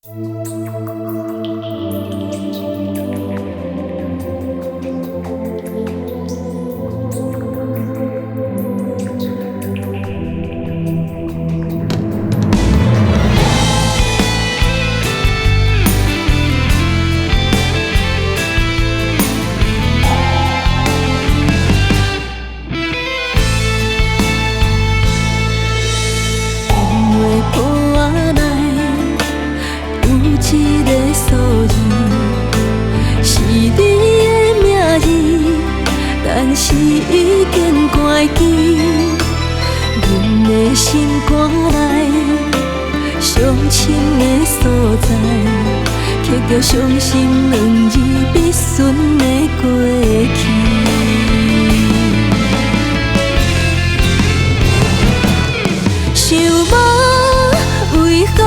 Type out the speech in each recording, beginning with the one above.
一个数字是你的名字，但是已经关机。阮的心肝内伤深的所在，刻着伤心两字，必顺的过去。想无为何？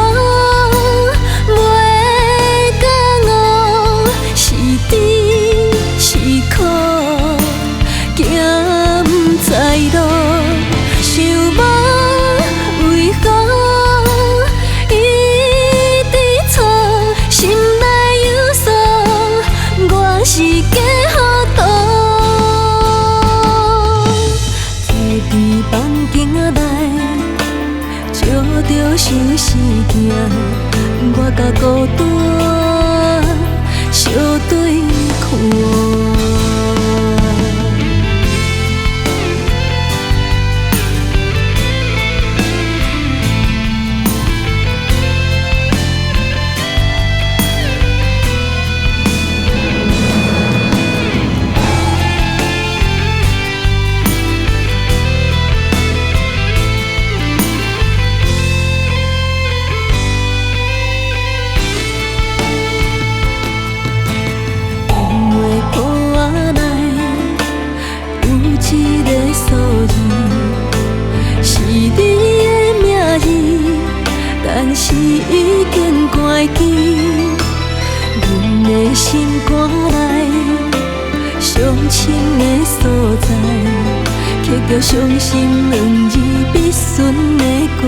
着想事情，我甲孤单相对看。一个数字是你的名字，但是已经关机。阮的心肝内伤深的所在，刻着伤心两字，必顺的过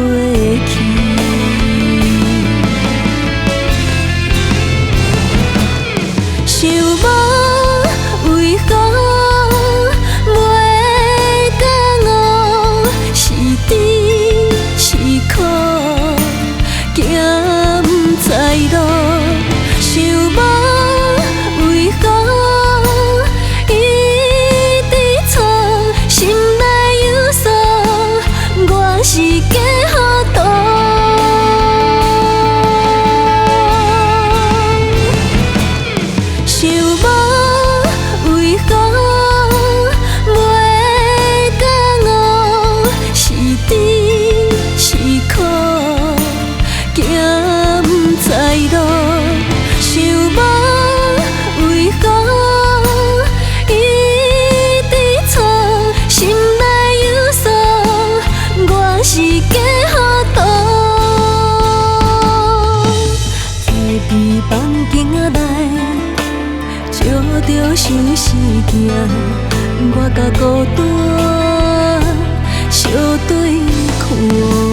去。想无为何？着想事情，我甲孤单相对看。